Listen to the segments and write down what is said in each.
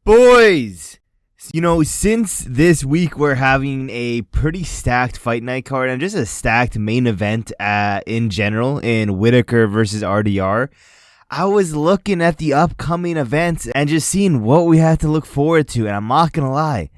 Boys, since this week we're having a pretty stacked fight night card and just a stacked main event in general in Whitaker versus RDR, I was looking at the upcoming events and just seeing what we had to look forward to, and I'm not gonna lie,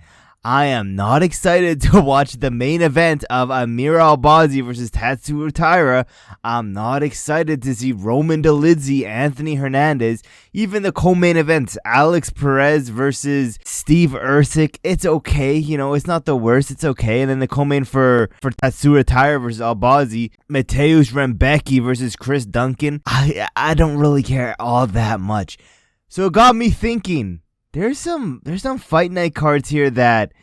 I am not excited to watch the main event of Amir Albazi versus Tatsuro Taira. I'm not excited to see Roman Dolidze, Anthony Hernandez, even the co-main events, Alex Perez versus Steve Ercik. It's okay, it's not the worst, it's okay. And then the co-main for Tatsuro Taira versus Albazi, Mateusz Rebecki versus Chris Duncan. I don't really care all that much. So it got me thinking. There's some fight night cards here that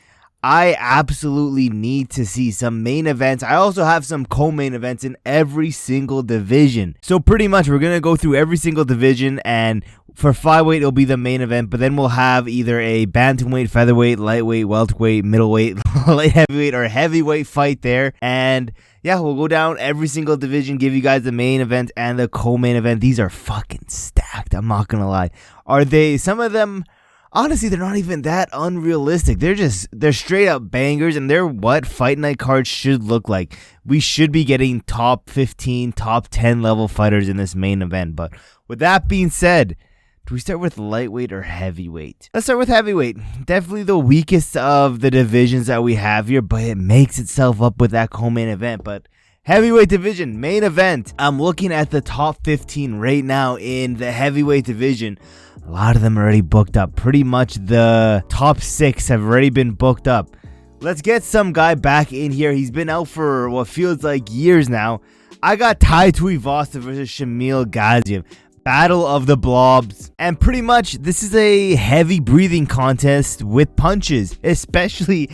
I absolutely need to see. Some main events. I also have some co-main events in every single division. So pretty much we're going to go through every single division, and for Flyweight it'll be the main event, but then we'll have either a Bantamweight, Featherweight, Lightweight, Welterweight, Middleweight, Light Heavyweight, or Heavyweight fight there. And yeah, we'll go down every single division, give you guys the main event and the co-main event. These are fucking stacked, I'm not going to lie. Are they? Some of them, honestly, they're not even that unrealistic. They're straight up bangers, and they're what fight night cards should look like. We should be getting top 15, top 10 level fighters in this main event. But with that being said, do we start with lightweight or heavyweight? Let's start with heavyweight. Definitely the weakest of the divisions that we have here, but it makes itself up with that co-main event. But heavyweight division, main event. I'm looking at the top 15 right now in the heavyweight division. A lot of them are already booked up. Pretty much the top 6 have already been booked up. Let's get some guy back in here. He's been out for what feels like years now. I got Tai Tuivasa versus Shamil Gaziev. Battle of the Blobs. And pretty much this is a heavy breathing contest with punches. Especially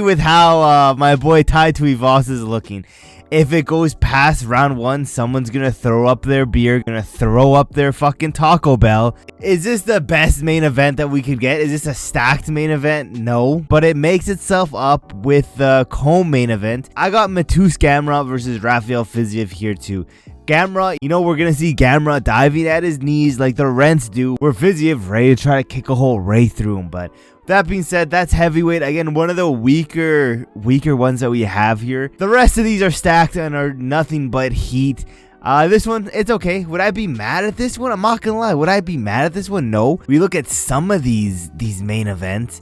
with how my boy Tai Tuivasa is looking. If it goes past round 1, someone's gonna throw up their beer, gonna throw up their fucking Taco Bell. Is this the best main event that we could get? Is this a stacked main event? No, but it makes itself up with the co-main event. I got Mateusz Gamrot versus Rafael Fiziev here too. Gamrot, we're gonna see Gamrot diving at his knees like the Rents do, where Fiziev ready to try to kick a hole right through him. But that being said, that's heavyweight. Again, one of the weaker ones that we have here. The rest of these are stacked and are nothing but heat. This one, it's okay. Would I be mad at this one? I'm not gonna lie. Would I be mad at this one? No. We look at some of these main events,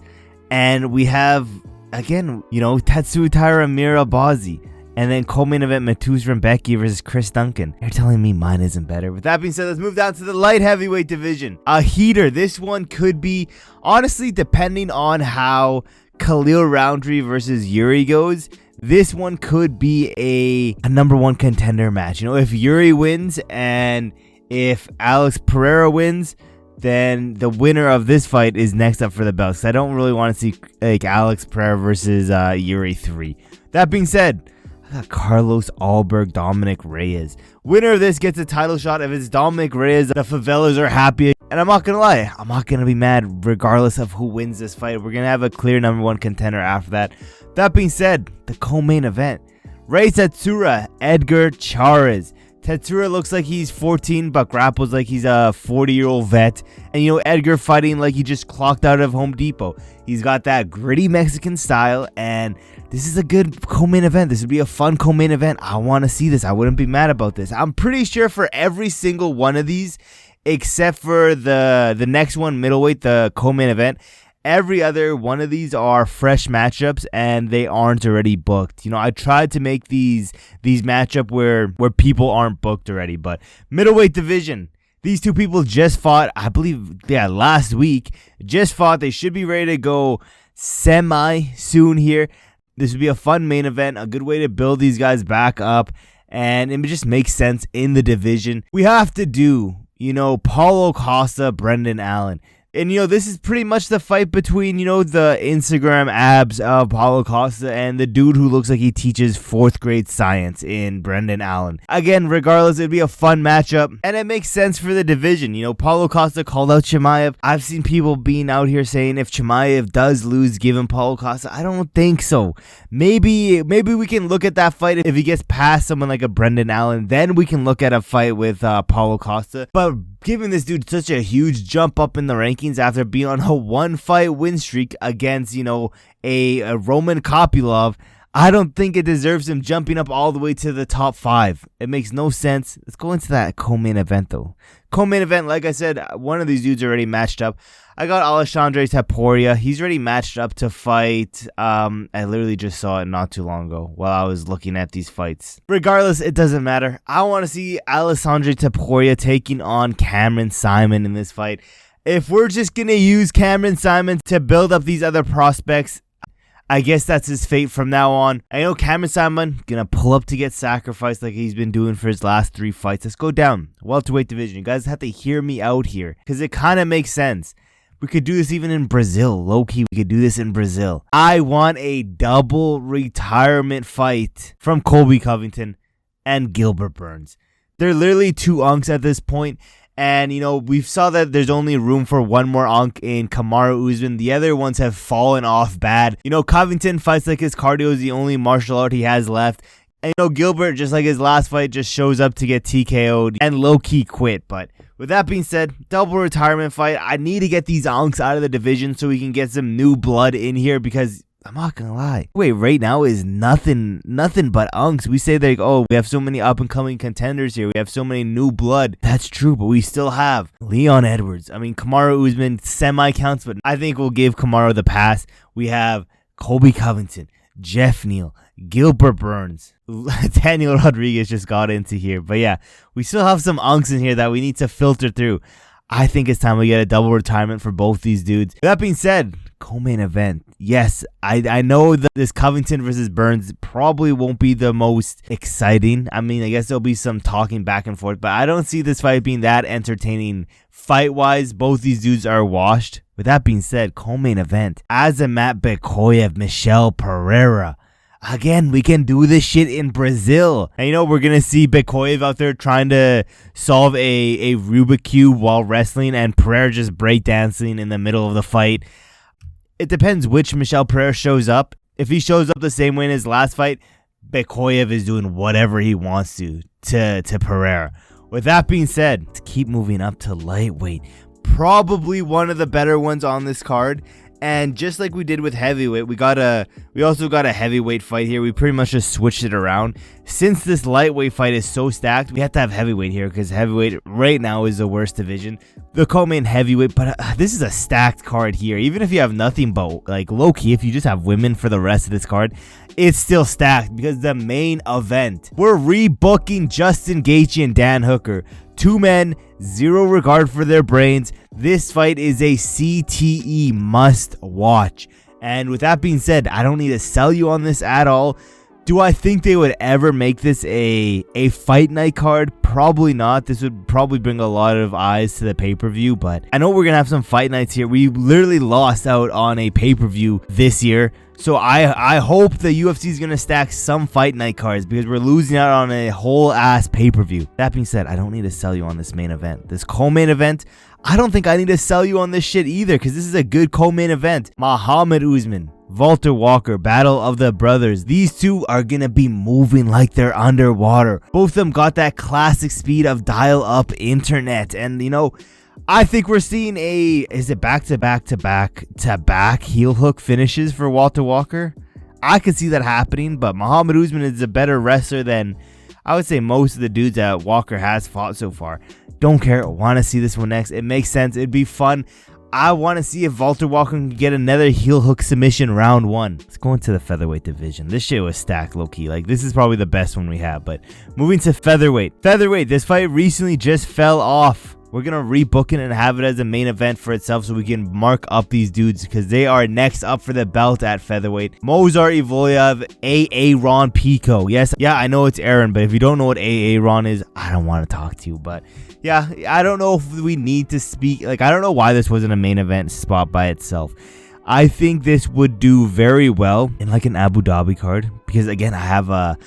and we have, again, Tatsuro Taira, Amir Albazi. And then co-main event, Mateusz Rebecki versus Chris Duncan. You're telling me mine isn't better. With that being said, let's move down to the light heavyweight division. A heater. This one could be, honestly, depending on how Khalil Roundtree versus Yuri goes, this one could be a number 1 contender match. If Yuri wins and if Alex Pereira wins, then the winner of this fight is next up for the belt. I don't really want to see like Alex Pereira versus Yuri 3. That being said, I got Carlos Alberg, Dominic Reyes. Winner of this gets a title shot. If it's Dominic Reyes, the favelas are happy. And I'm not going to lie, I'm not going to be mad regardless of who wins this fight. We're going to have a clear number 1 contender after that. That being said, the co-main event. Rei Tatsura, Edgar Chairez. Tatsura looks like he's 14, but grapples like he's a 40-year-old vet. And Edgar fighting like he just clocked out of Home Depot. He's got that gritty Mexican style, and this is a good co-main event. This would be a fun co-main event. I want to see this. I wouldn't be mad about this. I'm pretty sure for every single one of these, except for the next one, Middleweight, the co-main event, every other one of these are fresh matchups, and they aren't already booked. I tried to make these matchup where people aren't booked already. But middleweight division, these two people just fought, I believe, last week. Just fought. They should be ready to go semi soon here. This would be a fun main event, a good way to build these guys back up, and it just makes sense in the division. We have to do, Paulo Costa, Brendan Allen. And, this is pretty much the fight between, the Instagram abs of Paulo Costa and the dude who looks like he teaches 4th grade science in Brendan Allen. Again, regardless, it'd be a fun matchup, and it makes sense for the division. Paulo Costa called out Chimaev. I've seen people being out here saying if Chimaev does lose, give him Paulo Costa. I don't think so. Maybe we can look at that fight if he gets past someone like a Brendan Allen. Then we can look at a fight with Paulo Costa. But giving this dude such a huge jump up in the rankings, rankings after being on a 1-fight win streak against, a Roman Kopylov. I don't think it deserves him jumping up all the way to the top 5. It makes no sense. Let's go into that co-main event, though. Co-main event, like I said, one of these dudes already matched up. I got Alexandre Taporia. He's already matched up to fight. I literally just saw it not too long ago while I was looking at these fights. Regardless, it doesn't matter. I want to see Alexandre Taporia taking on Cameron Simon in this fight. If we're just going to use Cameron Simon to build up these other prospects, I guess that's his fate from now on. I know Cameron Simon gonna pull up to get sacrificed like he's been doing for his last 3 fights. Let's go down. Welterweight division. You guys have to hear me out here because it kind of makes sense. We could do this even in Brazil. Low-key, we could do this in Brazil. I want a double retirement fight from Colby Covington and Gilbert Burns. They're literally 2 unks at this point. And, we saw that there's only room for 1 more unk in Kamaru Usman. The other ones have fallen off bad. Covington fights like his cardio is the only martial art he has left. And, Gilbert, just like his last fight, just shows up to get TKO'd and low-key quit. But with that being said, double retirement fight. I need to get these unks out of the division so we can get some new blood in here because I'm not gonna lie. Wait, right now is nothing but unks. We say we have so many up and coming contenders here. We have so many new blood. That's true, but we still have Leon Edwards. I mean, Kamaru Usman semi counts, but I think we'll give Kamaru the pass. We have Colby Covington, Jeff Neal, Gilbert Burns, Daniel Rodriguez just got into here. But yeah, we still have some unks in here that we need to filter through. I think it's time we get a double retirement for both these dudes. That being said, co-main event. Yes, I know that this Covington versus Burns probably won't be the most exciting. I mean, I guess there'll be some talking back and forth, but I don't see this fight being that entertaining fight-wise. Both these dudes are washed. With that being said, co-main event. Azamat Bekoyev, Michel Pereira. Again, we can do this shit in Brazil. And we're going to see Bekoyev out there trying to solve a Rubik's Cube while wrestling and Pereira just breakdancing in the middle of the fight. It depends which Michel Pereira shows up. If he shows up the same way in his last fight, Bekoyev is doing whatever he wants to Pereira. With that being said, let's keep moving up to lightweight. Probably one of the better ones on this card. And just like we did with heavyweight, we also got a heavyweight fight here. We pretty much just switched it around. Since this lightweight fight is so stacked, we have to have heavyweight here because heavyweight right now is the worst division. The co-main heavyweight, but this is a stacked card here. Even if you have nothing but low-key, if you just have women for the rest of this card, it's still stacked because the main event, we're rebooking Justin Gaethje and Dan Hooker. 2 men, 0 regard for their brains. This fight is a CTE must watch. And with that being said, I don't need to sell you on this at all. Do I think they would ever make this a fight night card? Probably not. This would probably bring a lot of eyes to the pay-per-view, but I know we're going to have some fight nights here. We literally lost out on a pay-per-view this year. So I hope the UFC is going to stack some fight night cards because we're losing out on a whole ass pay-per-view. That being said, I don't need to sell you on this main event. This co-main event, I don't think I need to sell you on this shit either because this is a good co-main event. Muhammad Usman, Walter Walker, Battle of the Brothers. These two are going to be moving like they're underwater. Both of them got that classic speed of dial-up internet. And, I think we're seeing is it back-to-back heel hook finishes for Walter Walker? I could see that happening, but Muhammad Usman is a better wrestler than, I would say, most of the dudes that Walker has fought so far. Don't care. Want to see this one next. It makes sense. It'd be fun. I want to see if Walter Walker can get another heel hook submission round 1. Let's go into the featherweight division. This shit was stacked low-key. This is probably the best one we have, but moving to featherweight. Featherweight, this fight recently just fell off. We're going to rebook it and have it as a main event for itself so we can mark up these dudes because they are next up for the belt at featherweight. Mozart Evloev, Aaron Pico. Yes, yeah, I know it's Aaron, but if you don't know what Aaron is, I don't want to talk to you. But yeah, I don't know if we need to speak. I don't know why this wasn't a main event spot by itself. I think this would do very well in an Abu Dhabi card because again, I have a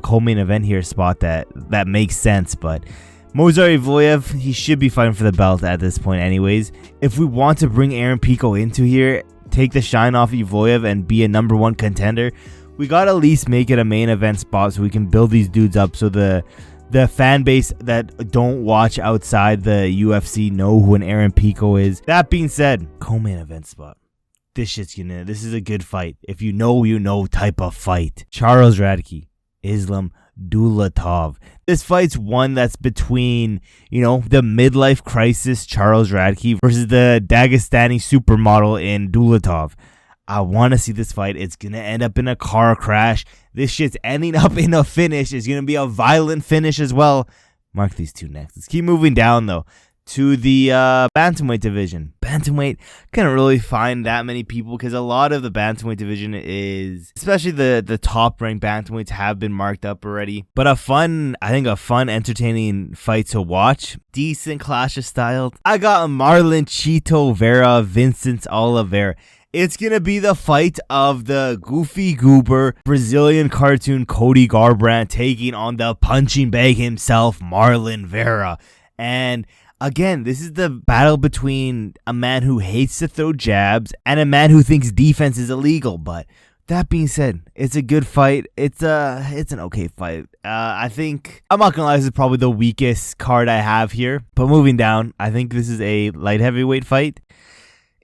co-main event here spot that makes sense, but Mozart Evloev, he should be fighting for the belt at this point anyways. If we want to bring Aaron Pico into here, take the shine off Evloev and be a number 1 contender, we gotta at least make it a main event spot so we can build these dudes up so the The fan base that don't watch outside the UFC know who an Aaron Pico is. That being said, co-main event spot. This is a good fight. If you know type of fight. Charles Radke, Islam Dulatov. This fight's one that's between, the midlife crisis Charles Radke versus the Dagestani supermodel in Dulatov. I want to see this fight. It's going to end up in a car crash. This shit's ending up in a finish. It's going to be a violent finish as well. Mark these two next. Let's keep moving down, though, to the Bantamweight division. Bantamweight, couldn't really find that many people because a lot of the Bantamweight division is, especially the top-ranked Bantamweights have been marked up already. But a fun, entertaining fight to watch. Decent clash of styles. I got Marlon Chito Vera, Vincent Oliveira. It's going to be the fight of the goofy goober Brazilian cartoon Cody Garbrandt taking on the punching bag himself, Marlon Vera. And again, this is the battle between a man who hates to throw jabs and a man who thinks defense is illegal. But that being said, it's a good fight. It's an okay fight. I think, I'm not going to lie, this is probably the weakest card I have here. But moving down, I think this is a light heavyweight fight.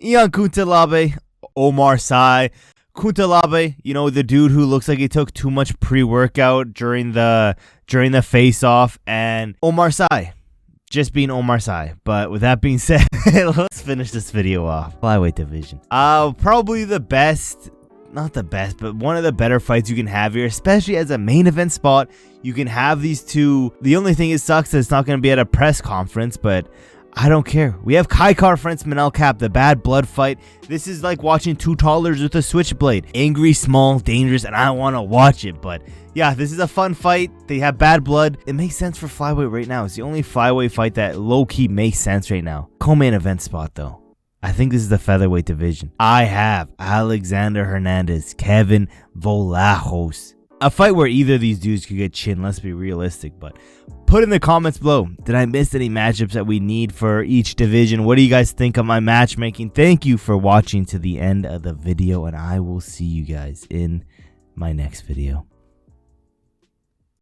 Ian Cutelaba, Omar Sy. Cutelaba, the dude who looks like he took too much pre-workout during the face-off, and Omar Sy, just being Omar Sy. But with that being said, let's finish this video off. Flyweight division. Probably the best, not the best, but one of the better fights you can have here, especially as a main event spot. You can have these two. The only thing it sucks is it's not going to be at a press conference, but I don't care. We have Kaikar French Manel Cap, the bad blood fight. This is like watching two toddlers with a switchblade. Angry, small, dangerous, and I want to watch it. But yeah, this is a fun fight. They have bad blood. It makes sense for flyweight right now. It's the only flyweight fight that low-key makes sense right now. Co-main event spot, though. I think this is the featherweight division. I have Alexander Hernandez, Kevin Volachos. A fight where either of these dudes could get chin, let's be realistic. But put in the comments below, did I miss any matchups that we need for each division? What do you guys think of my matchmaking? Thank you for watching to the end of the video, and I will see you guys in my next video.